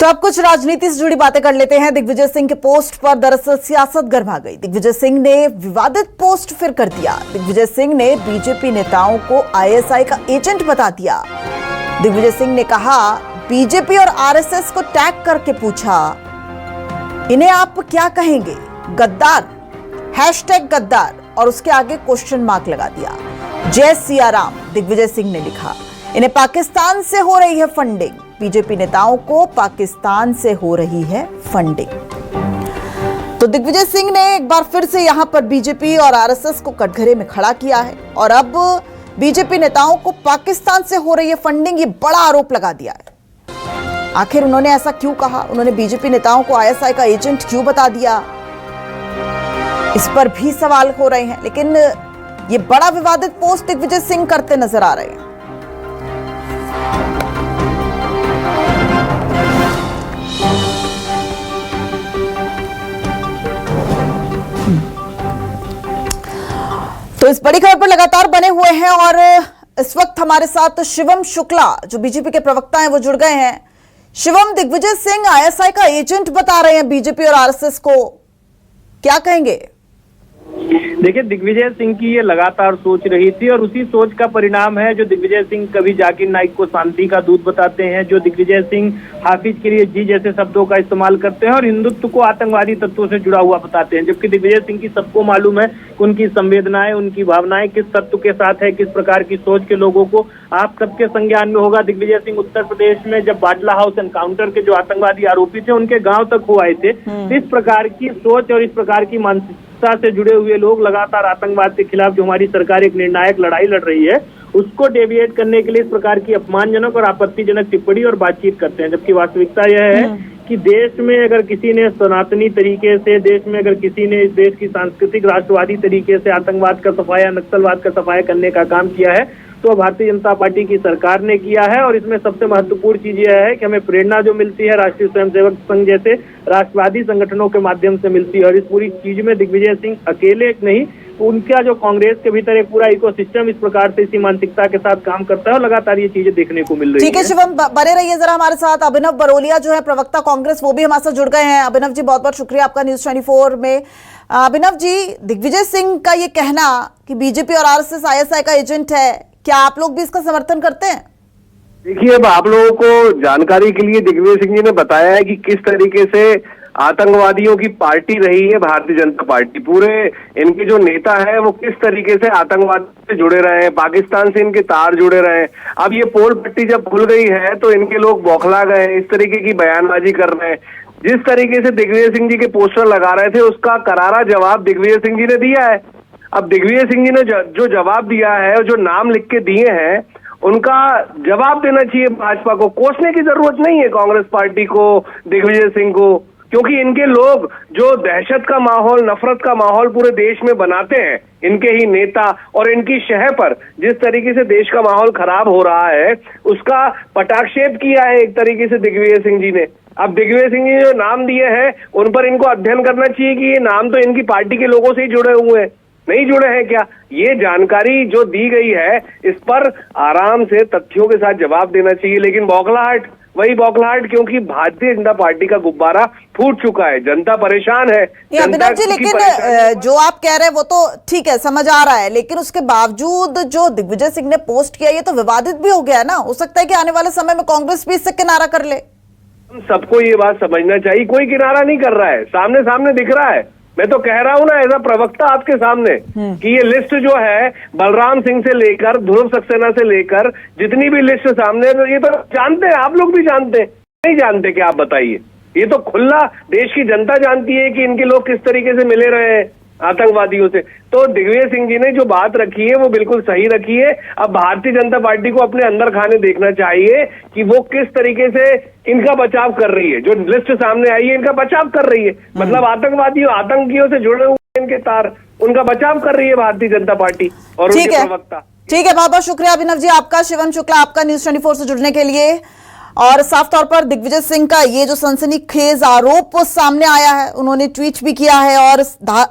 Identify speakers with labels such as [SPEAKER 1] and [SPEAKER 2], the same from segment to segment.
[SPEAKER 1] तो अब कुछ राजनीति से जुड़ी बातें कर लेते हैं। दिग्विजय सिंह के पोस्ट पर दरअसल सियासत गर्मा गई। दिग्विजय सिंह ने विवादित पोस्ट फिर कर दिया। दिग्विजय सिंह ने बीजेपी नेताओं को आईएसआई का एजेंट बता दिया। दिग्विजय सिंह ने कहा, बीजेपी और आरएसएस को टैग करके पूछा, इन्हें आप क्या कहेंगे, गद्दार, हैशटैग गद्दार, और उसके आगे क्वेश्चन मार्क लगा दिया। जय सिया राम, दिग्विजय सिंह ने लिखा। इन्हें पाकिस्तान से हो रही है फंडिंग। बीजेपी नेताओं को पाकिस्तान से हो रही है फंडिंग। तो दिग्विजय सिंह ने एक बार फिर से यहां पर बीजेपी और आरएसएस को कटघरे में खड़ा किया है और अब बीजेपी नेताओं को पाकिस्तान से हो रही है फंडिंग, ये बड़ा आरोप लगा दिया है। आखिर उन्होंने ऐसा क्यों कहा? उन्होंने बीजेपी नेताओं को आईएसआई का एजेंट क्यों बता दिया? इस पर भी सवाल हो रहे हैं, लेकिन ये बड़ा विवादित पोस्ट दिग्विजय सिंह करते नजर आ रहे हैं। तो इस बड़ी खबर पर लगातार बने हुए हैं और इस वक्त हमारे साथ शिवम शुक्ला जो बीजेपी के प्रवक्ता हैं वो जुड़ गए हैं। शिवम, दिग्विजय सिंह आईएसआई का एजेंट बता रहे हैं बीजेपी और आरएसएस को, क्या कहेंगे?
[SPEAKER 2] देखिए, दिग्विजय सिंह की ये लगातार सोच रही थी और उसी सोच का परिणाम है जो दिग्विजय सिंह कभी जाकिर नाइक को शांति का दूत बताते हैं, जो दिग्विजय सिंह हाफिज के लिए जी जैसे शब्दों का इस्तेमाल करते हैं और हिंदुत्व को आतंकवादी तत्वों से जुड़ा हुआ बताते हैं। जबकि दिग्विजय सिंह की सबको मालूम है उनकी संवेदनाएं, उनकी भावनाएं किस तत्व के साथ है, किस प्रकार की सोच के लोगों को आप सबके संज्ञान में होगा। दिग्विजय सिंह उत्तर प्रदेश में जब बाटला हाउस एनकाउंटर के जो आतंकवादी आरोपी थे उनके गाँव तक हो आए थे। इस प्रकार की सोच और इस प्रकार की मानसिकता से जुड़े हुए लोग लगातार आतंकवाद के खिलाफ जो हमारी सरकार एक निर्णायक लड़ाई लड़ रही है उसको डेविएट करने के लिए इस प्रकार की अपमानजनक और आपत्तिजनक टिप्पणी और बातचीत करते हैं। जबकि वास्तविकता यह है कि देश में अगर किसी ने सनातनी तरीके से, देश में अगर किसी ने इस देश की सांस्कृतिक राष्ट्रवादी तरीके से आतंकवाद का सफाया, नक्सलवाद का सफाया करने का काम किया है तो भारतीय जनता पार्टी की सरकार ने किया है। और इसमें सबसे महत्वपूर्ण चीज यह है कि हमें प्रेरणा जो मिलती है राष्ट्रीय स्वयंसेवक संघ जैसे राष्ट्रवादी संगठनों के माध्यम से मिलती है। और इस पूरी चीज में दिग्विजय सिंह अकेले नहीं, उनका जो कांग्रेस के भीतर एक पूरा इकोसिस्टम इस प्रकार से इसी मानसिकता के साथ काम करता है और लगातार ये चीजें देखने को मिल रही है।
[SPEAKER 1] ठीक है शिवम, बने रहिए जरा हमारे साथ। अभिनव बरोलिया जो है प्रवक्ता कांग्रेस, वो भी हमारे साथ जुड़ गए हैं। अभिनव जी, बहुत बहुत शुक्रिया आपका न्यूज 24 में। अभिनव जी, दिग्विजय सिंह का ये कहना कि बीजेपी और आरएसएस आईएसआई का एजेंट है, क्या आप लोग भी इसका समर्थन करते हैं?
[SPEAKER 3] देखिए, अब आप लोगों को जानकारी के लिए दिग्विजय सिंह जी ने बताया है कि किस तरीके से आतंकवादियों की पार्टी रही है भारतीय जनता पार्टी। पूरे इनके जो नेता है वो किस तरीके से आतंकवाद से जुड़े रहे हैं, पाकिस्तान से इनके तार जुड़े रहे हैं। अब ये पोल पट्टी जब खुल गई है तो इनके लोग बौखला गए, इस तरीके की बयानबाजी कर रहे हैं। जिस तरीके से दिग्विजय सिंह जी के पोस्टर लगा रहे थे उसका करारा जवाब दिग्विजय सिंह जी ने दिया है। अब दिग्विजय सिंह जी ने जो जवाब दिया है और जो नाम लिख के दिए हैं उनका जवाब देना चाहिए भाजपा को। कोसने की जरूरत नहीं है कांग्रेस पार्टी को, दिग्विजय सिंह को, क्योंकि इनके लोग जो दहशत का माहौल, नफरत का माहौल पूरे देश में बनाते हैं, इनके ही नेता, और इनकी शह पर जिस तरीके से देश का माहौल खराब हो रहा है उसका पटाक्षेप किया है एक तरीके से दिग्विजय सिंह जी ने। अब दिग्विजय सिंह जी जो नाम दिए हैं उन पर इनको अध्ययन करना चाहिए कि ये नाम तो इनकी पार्टी के लोगों से ही जुड़े हुए हैं, नहीं जुड़े हैं क्या? ये जानकारी जो दी गई है इस पर आराम से तथ्यों के साथ जवाब देना चाहिए। लेकिन बौखलाहट, वही बौखलाहट, क्योंकि भारतीय जनता पार्टी का गुब्बारा फूट चुका है, जनता परेशान है।
[SPEAKER 1] अभिनव जी, लेकिन जो आप कह रहे हैं वो तो ठीक है, समझ आ रहा है, लेकिन उसके बावजूद जो दिग्विजय सिंह ने पोस्ट किया ये तो विवादित भी हो गया है ना। हो सकता है कि आने वाले समय में कांग्रेस भी इससे किनारा कर ले।
[SPEAKER 3] सबको ये बात समझना चाहिए, कोई किनारा नहीं कर रहा है, सामने सामने दिख रहा है। मैं तो कह रहा हूं ना एज अ प्रवक्ता आपके सामने कि ये लिस्ट जो है बलराम सिंह से लेकर ध्रुव सक्सेना से लेकर जितनी भी लिस्ट सामने है, ये तो जानते हैं, आप लोग भी जानते हैं, नहीं जानते क्या? आप बताइए। ये तो खुला देश की जनता जानती है कि इनके लोग किस तरीके से मिले रहे हैं आतंकवादियों से। तो दिग्विजय सिंह जी ने जो बात रखी है वो बिल्कुल सही रखी है। अब भारतीय जनता पार्टी को अपने अंदर खाने देखना चाहिए कि वो किस तरीके से इनका बचाव कर रही है। जो लिस्ट सामने आई है इनका बचाव कर रही है, मतलब आतंकियों से जुड़े हुए इनके तार, उनका बचाव कर रही है भारतीय जनता पार्टी और उनके प्रवक्ता।
[SPEAKER 1] ठीक है, बहुत बहुत शुक्रिया अभिनव जी आपका। शिवम शुक्ला आपका न्यूज 24 से जुड़ने के लिए। और साफ तौर पर दिग्विजय सिंह का ये जो सनसनीखेज आरोप सामने आया है, उन्होंने ट्वीट भी किया है और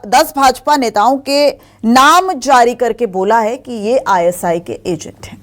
[SPEAKER 1] 10 भाजपा नेताओं के नाम जारी करके बोला है कि ये आईएसआई के एजेंट हैं।